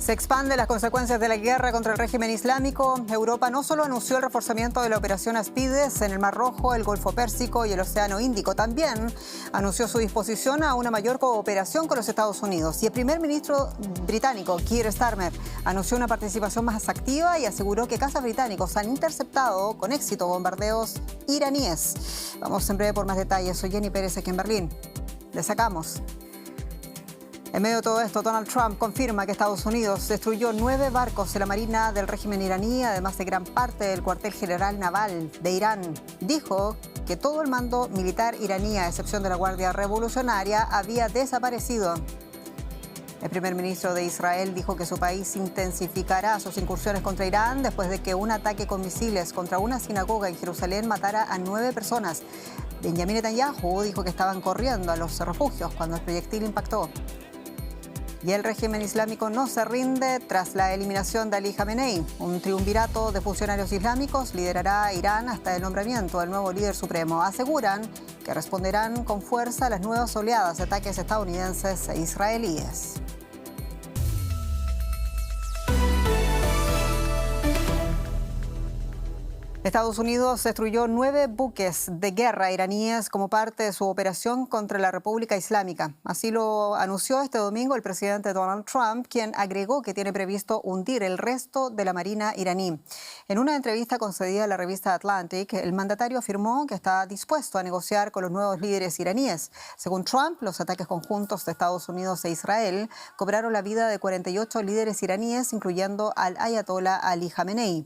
Se expanden las consecuencias de la guerra contra el régimen islámico. Europa no solo anunció el reforzamiento de la operación Aspides en el Mar Rojo, el Golfo Pérsico y el Océano Índico, también anunció su disposición a una mayor cooperación con los Estados Unidos. Y el primer ministro británico, Keir Starmer, anunció una participación más activa y aseguró que cazas británicos han interceptado con éxito bombardeos iraníes. Vamos en breve por más detalles. Soy Jenny Pérez aquí en Berlín. Les sacamos. En medio de todo esto, Donald Trump confirma que Estados Unidos destruyó 9 barcos de la Marina del régimen iraní, además de gran parte del cuartel general naval de Irán. Dijo que todo el mando militar iraní, a excepción de la Guardia Revolucionaria, había desaparecido. El primer ministro de Israel dijo que su país intensificará sus incursiones contra Irán después de que un ataque con misiles contra una sinagoga en Jerusalén matara a 9 personas. Benjamin Netanyahu dijo que estaban corriendo a los refugios cuando el proyectil impactó. Y el régimen islámico no se rinde tras la eliminación de Ali Khamenei. Un triunvirato de funcionarios islámicos liderará a Irán hasta el nombramiento del nuevo líder supremo. Aseguran que responderán con fuerza a las nuevas oleadas de ataques estadounidenses e israelíes. Estados Unidos destruyó 9 buques de guerra iraníes como parte de su operación contra la República Islámica. Así lo anunció este domingo el presidente Donald Trump, quien agregó que tiene previsto hundir el resto de la Marina iraní. En una entrevista concedida a la revista Atlantic, el mandatario afirmó que está dispuesto a negociar con los nuevos líderes iraníes. Según Trump, los ataques conjuntos de Estados Unidos e Israel cobraron la vida de 48 líderes iraníes, incluyendo al ayatolá Ali Khamenei.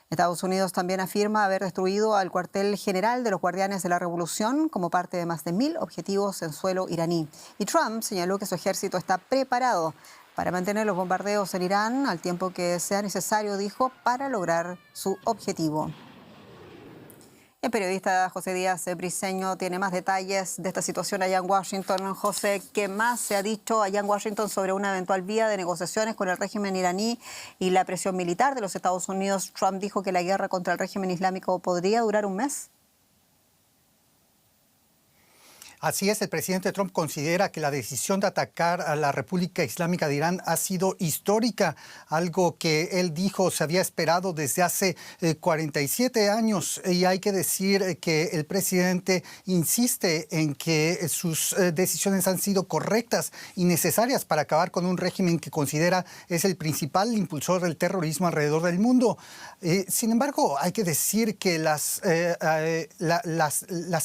Estados Unidos también afirma haber destruido al cuartel general de los Guardianes de la Revolución como parte de más de 1.000 objetivos en suelo iraní. Y Trump señaló que su ejército está preparado para mantener los bombardeos en Irán al tiempo que sea necesario, dijo, para lograr su objetivo. El periodista José Díaz Briceño tiene más detalles de esta situación allá en Washington. José, ¿qué más se ha dicho allá en Washington sobre una eventual vía de negociaciones con el régimen iraní y la presión militar de los Estados Unidos? Trump dijo que la guerra contra el régimen islámico podría durar un mes. Así es, el presidente Trump considera que la decisión de atacar a la República Islámica de Irán ha sido histórica, algo que él dijo se había esperado desde hace 47 años. Y hay que decir que el presidente insiste en que sus decisiones han sido correctas y necesarias para acabar con un régimen que considera es el principal impulsor del terrorismo alrededor del mundo. Sin embargo, hay que decir que las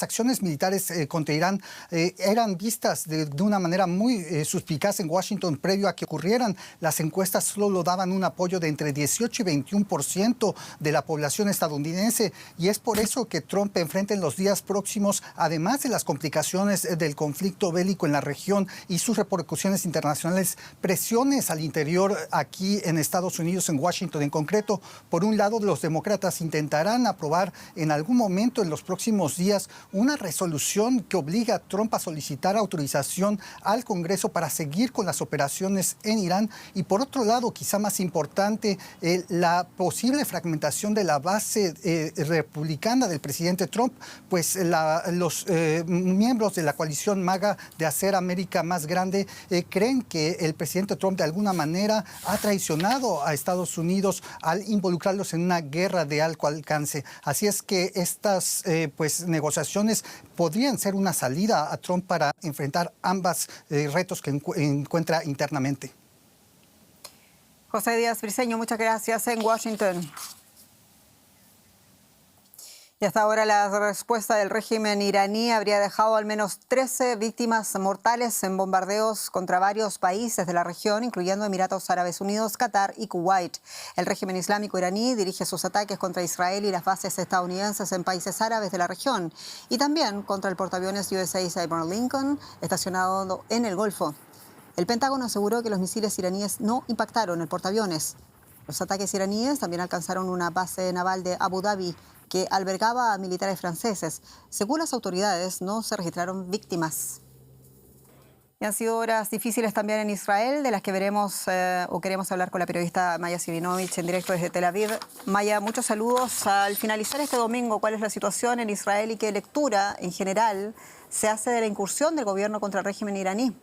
acciones militares contra Irán eran vistas de una manera muy suspicaz en Washington previo a que ocurrieran. Las encuestas solo daban un apoyo de entre 18 y 21% de la población estadounidense, y es por eso que Trump enfrenta en los días próximos, además de las complicaciones del conflicto bélico en la región y sus repercusiones internacionales, presiones al interior aquí en Estados Unidos, en Washington en concreto. Por un lado, los demócratas intentarán aprobar en algún momento en los próximos días una resolución que obliga a Trump a solicitar autorización al Congreso para seguir con las operaciones en Irán. Y por otro lado, quizá más importante, la posible fragmentación de la base republicana del presidente Trump, pues los miembros de la coalición MAGA de Hacer América Más Grande creen que el presidente Trump de alguna manera ha traicionado a Estados Unidos al involucrarlos en una guerra de alto alcance. Así es que estas negociaciones podrían ser una salida a Trump para enfrentar ambos retos que encuentra internamente. José Díaz Briceño, muchas gracias en Washington. Y hasta ahora la respuesta del régimen iraní habría dejado al menos 13 víctimas mortales en bombardeos contra varios países de la región, incluyendo Emiratos Árabes Unidos, Qatar y Kuwait. El régimen islámico iraní dirige sus ataques contra Israel y las bases estadounidenses en países árabes de la región, y también contra el portaaviones USS Abraham Lincoln, estacionado en el Golfo. El Pentágono aseguró que los misiles iraníes no impactaron el portaaviones. Los ataques iraníes también alcanzaron una base naval de Abu Dhabi, que albergaba a militares franceses. Según las autoridades, no se registraron víctimas. Y han sido horas difíciles también en Israel, de las que veremos o queremos hablar con la periodista Maya Sivinovich en directo desde Tel Aviv. Maya, muchos saludos. Al finalizar este domingo, ¿cuál es la situación en Israel y qué lectura en general se hace de la incursión del gobierno contra el régimen iraní?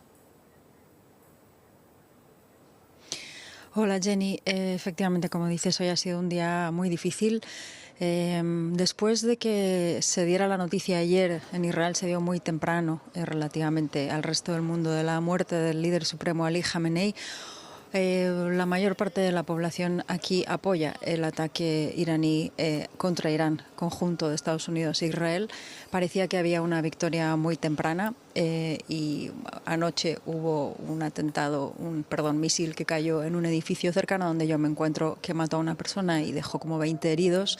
Hola Jenny, efectivamente como dices hoy ha sido un día muy difícil. Después de que se diera la noticia ayer en Israel, se dio muy temprano relativamente al resto del mundo de la muerte del líder supremo Ali Khamenei. La mayor parte de la población aquí apoya el ataque iraní contra Irán, conjunto de Estados Unidos e Israel. Parecía que había una victoria muy temprana y anoche hubo un atentado, un misil que cayó en un edificio cercano donde yo me encuentro, que mató a una persona y dejó como 20 heridos.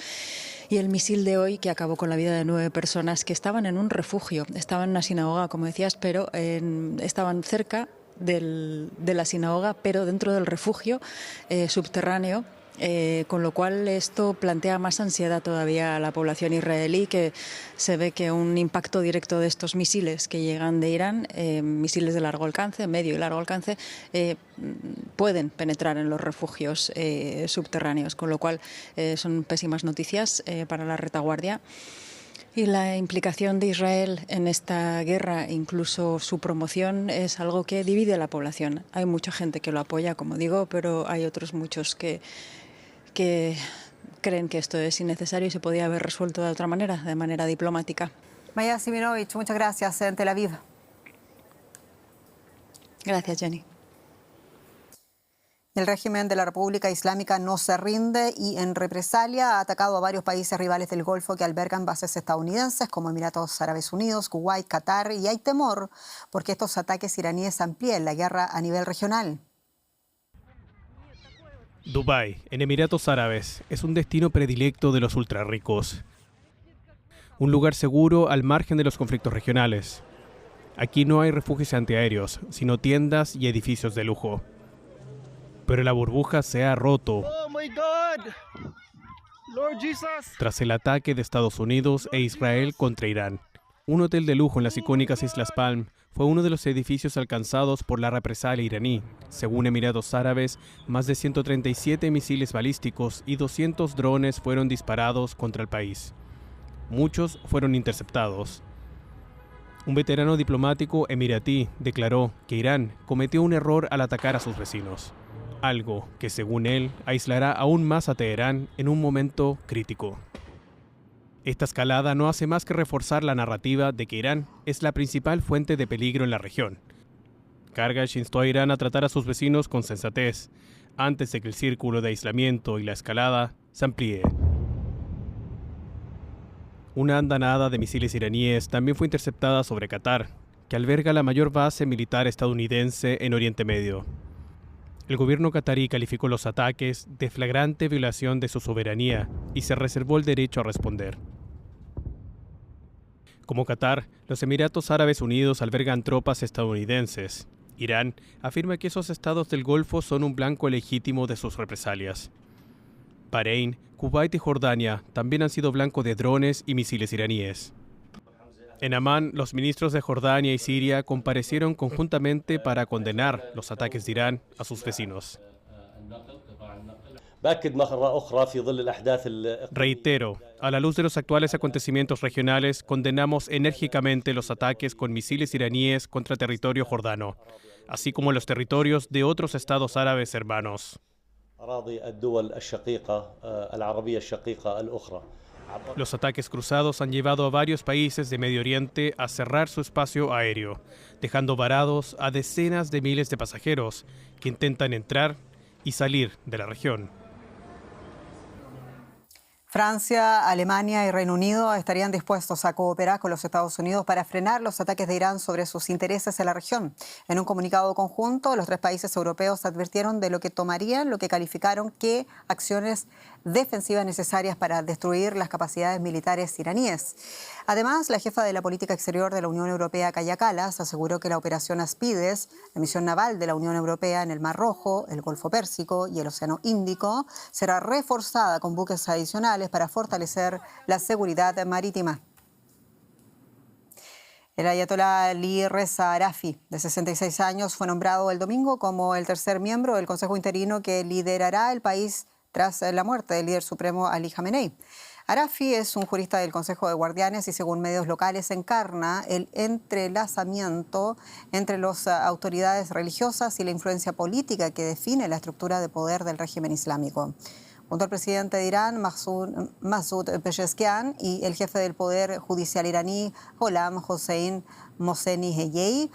Y el misil de hoy, que acabó con la vida de 9 personas que estaban en un refugio, estaban en una sinagoga, como decías, pero estaban cerca de la sinagoga, pero dentro del refugio subterráneo, con lo cual esto plantea más ansiedad todavía a la población israelí, que se ve que un impacto directo de estos misiles que llegan de Irán, misiles de largo alcance, medio y largo alcance, pueden penetrar en los refugios subterráneos, con lo cual son pésimas noticias para la retaguardia. Y la implicación de Israel en esta guerra, incluso su promoción, es algo que divide a la población. Hay mucha gente que lo apoya, como digo, pero hay otros muchos que creen que esto es innecesario y se podía haber resuelto de otra manera, de manera diplomática. Maya Siminovich, muchas gracias en Tel Aviv. Gracias, Jenny. El régimen de la República Islámica no se rinde y en represalia ha atacado a varios países rivales del Golfo que albergan bases estadounidenses como Emiratos Árabes Unidos, Kuwait, Qatar, y hay temor porque estos ataques iraníes amplíen la guerra a nivel regional. Dubái, en Emiratos Árabes, es un destino predilecto de los ultrarricos. Un lugar seguro al margen de los conflictos regionales. Aquí no hay refugios antiaéreos, sino tiendas y edificios de lujo. Pero la burbuja se ha roto tras el ataque de Estados Unidos e Israel contra Irán. Un hotel de lujo en las icónicas Islas Palm fue uno de los edificios alcanzados por la represalia iraní. Según Emiratos Árabes, más de 137 misiles balísticos y 200 drones fueron disparados contra el país. Muchos fueron interceptados. Un veterano diplomático emiratí declaró que Irán cometió un error al atacar a sus vecinos. Algo que, según él, aislará aún más a Teherán en un momento crítico. Esta escalada no hace más que reforzar la narrativa de que Irán es la principal fuente de peligro en la región. Kargash instó a Irán a tratar a sus vecinos con sensatez, antes de que el círculo de aislamiento y la escalada se amplíe. Una andanada de misiles iraníes también fue interceptada sobre Qatar, que alberga la mayor base militar estadounidense en Oriente Medio. El gobierno catarí calificó los ataques de flagrante violación de su soberanía y se reservó el derecho a responder. Como Qatar, los Emiratos Árabes Unidos albergan tropas estadounidenses. Irán afirma que esos estados del Golfo son un blanco legítimo de sus represalias. Bahrein, Kuwait y Jordania también han sido blanco de drones y misiles iraníes. En Amán, los ministros de Jordania y Siria comparecieron conjuntamente para condenar los ataques de Irán a sus vecinos. Reitero, a la luz de los actuales acontecimientos regionales, condenamos enérgicamente los ataques con misiles iraníes contra territorio jordano, así como los territorios de otros estados árabes hermanos. Los ataques cruzados han llevado a varios países de Medio Oriente a cerrar su espacio aéreo, dejando varados a decenas de miles de pasajeros que intentan entrar y salir de la región. Francia, Alemania y Reino Unido estarían dispuestos a cooperar con los Estados Unidos para frenar los ataques de Irán sobre sus intereses en la región. En un comunicado conjunto, los 3 países europeos advirtieron de lo que tomarían, lo que calificaron que acciones defensivas necesarias para destruir las capacidades militares iraníes. Además, la jefa de la política exterior de la Unión Europea, Kaja Kallas, aseguró que la operación Aspides, la misión naval de la Unión Europea en el Mar Rojo, el Golfo Pérsico y el Océano Índico, será reforzada con buques adicionales para fortalecer la seguridad marítima. El ayatolá Ali Reza Arafi, de 66 años, fue nombrado el domingo como el tercer miembro del Consejo Interino que liderará el país tras la muerte del líder supremo Ali Khamenei. Arafi es un jurista del Consejo de Guardianes y, según medios locales, encarna el entrelazamiento entre las autoridades religiosas y la influencia política que define la estructura de poder del régimen islámico. Junto al presidente de Irán, Masoud Pezeshkian, y el jefe del Poder Judicial iraní, Gholam Hossein Mohseni-Ejei,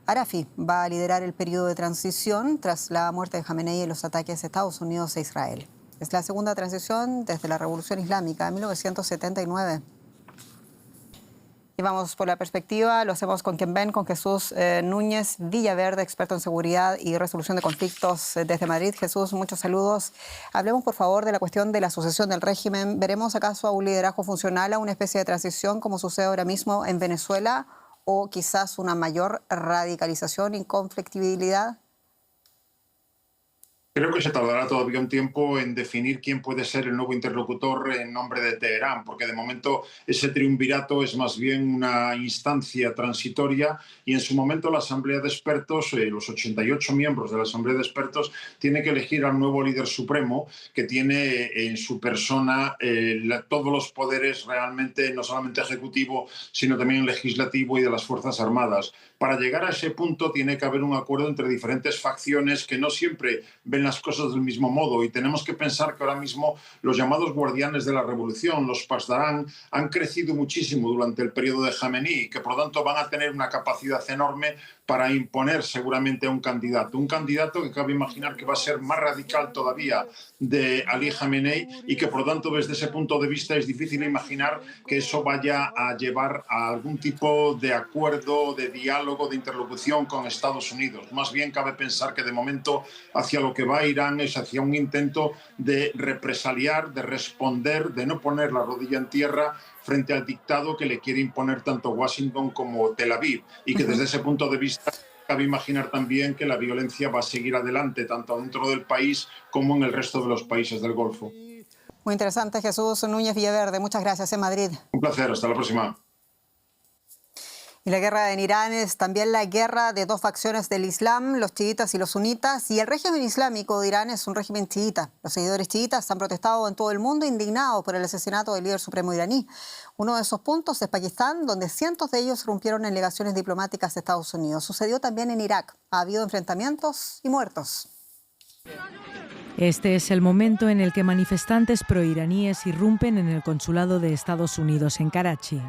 Arafi va a liderar el periodo de transición tras la muerte de Jamenei y los ataques de Estados Unidos e Israel. Es la segunda transición desde la Revolución Islámica en 1979. Y vamos por la perspectiva, lo hacemos con quien ven, con Jesús Núñez Villaverde, experto en seguridad y resolución de conflictos desde Madrid. Jesús, muchos saludos. Hablemos, por favor, de la cuestión de la sucesión del régimen. ¿Veremos acaso a un liderazgo funcional, a una especie de transición como sucede ahora mismo en Venezuela, o quizás una mayor radicalización y conflictividad? Creo que se tardará todavía un tiempo en definir quién puede ser el nuevo interlocutor en nombre de Teherán, porque de momento ese triunvirato es más bien una instancia transitoria y en su momento la Asamblea de Expertos, los 88 miembros de la Asamblea de Expertos, tiene que elegir al nuevo líder supremo que tiene en su persona todos los poderes realmente, no solamente ejecutivo, sino también legislativo y de las Fuerzas Armadas. Para llegar a ese punto tiene que haber un acuerdo entre diferentes facciones que no siempre ven las cosas del mismo modo, y tenemos que pensar que ahora mismo los llamados guardianes de la revolución, los Pasdarán, han crecido muchísimo durante el periodo de Jamenei y que por lo tanto van a tener una capacidad enorme para imponer seguramente a un candidato que cabe imaginar que va a ser más radical todavía de Ali Jamenei y que por lo tanto desde ese punto de vista es difícil imaginar que eso vaya a llevar a algún tipo de acuerdo, de diálogo, de interlocución con Estados Unidos. Más bien cabe pensar que de momento hacia lo que va Irán es hacia un intento de represaliar, de responder, de no poner la rodilla en tierra frente al dictado que le quiere imponer tanto Washington como Tel Aviv, y que desde ese punto de vista cabe imaginar también que la violencia va a seguir adelante tanto dentro del país como en el resto de los países del Golfo. Muy interesante, Jesús Núñez Villaverde. Muchas gracias en Madrid. Un placer, hasta la próxima. Y la guerra en Irán es también la guerra de dos facciones del Islam, los chiitas y los sunitas. Y el régimen islámico de Irán es un régimen chiita. Los seguidores chiitas han protestado en todo el mundo indignados por el asesinato del líder supremo iraní. Uno de esos puntos es Pakistán, donde cientos de ellos irrumpieron en legaciones diplomáticas de Estados Unidos. Sucedió también en Irak. Ha habido enfrentamientos y muertos. Este es el momento en el que manifestantes proiraníes irrumpen en el consulado de Estados Unidos en Karachi.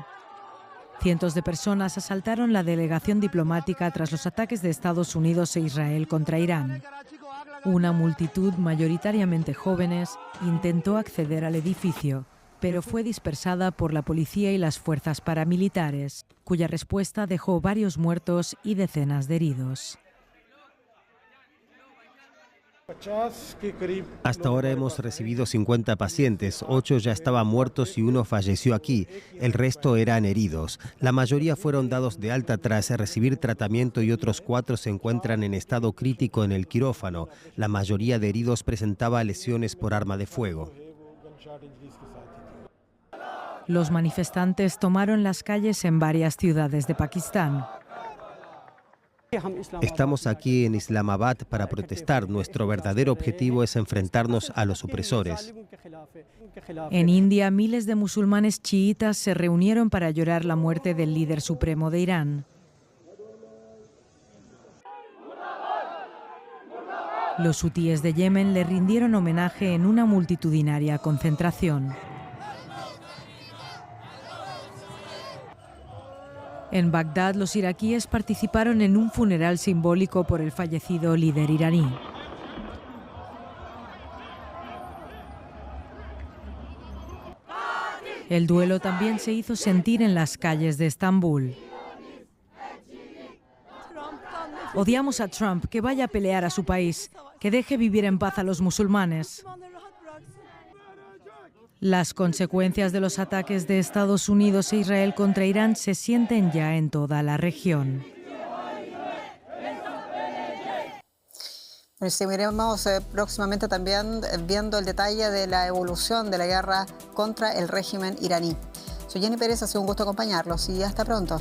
Cientos de personas asaltaron la delegación diplomática tras los ataques de Estados Unidos e Israel contra Irán. Una multitud, mayoritariamente jóvenes, intentó acceder al edificio, pero fue dispersada por la policía y las fuerzas paramilitares, cuya respuesta dejó varios muertos y decenas de heridos. Hasta ahora hemos recibido 50 pacientes, 8 ya estaban muertos y 1 falleció aquí, el resto eran heridos. La mayoría fueron dados de alta tras recibir tratamiento y otros 4 se encuentran en estado crítico en el quirófano. La mayoría de heridos presentaba lesiones por arma de fuego. Los manifestantes tomaron las calles en varias ciudades de Pakistán. Estamos aquí en Islamabad para protestar. Nuestro verdadero objetivo es enfrentarnos a los opresores. En India, miles de musulmanes chiitas se reunieron para llorar la muerte del líder supremo de Irán. Los hutíes de Yemen le rindieron homenaje en una multitudinaria concentración. En Bagdad, los iraquíes participaron en un funeral simbólico por el fallecido líder iraní. El duelo también se hizo sentir en las calles de Estambul. Odiamos a Trump, que vaya a pelear a su país, que deje vivir en paz a los musulmanes. Las consecuencias de los ataques de Estados Unidos e Israel contra Irán se sienten ya en toda la región. Seguiremos próximamente también viendo el detalle de la evolución de la guerra contra el régimen iraní. Soy Jenny Pérez, ha sido un gusto acompañarlos y hasta pronto.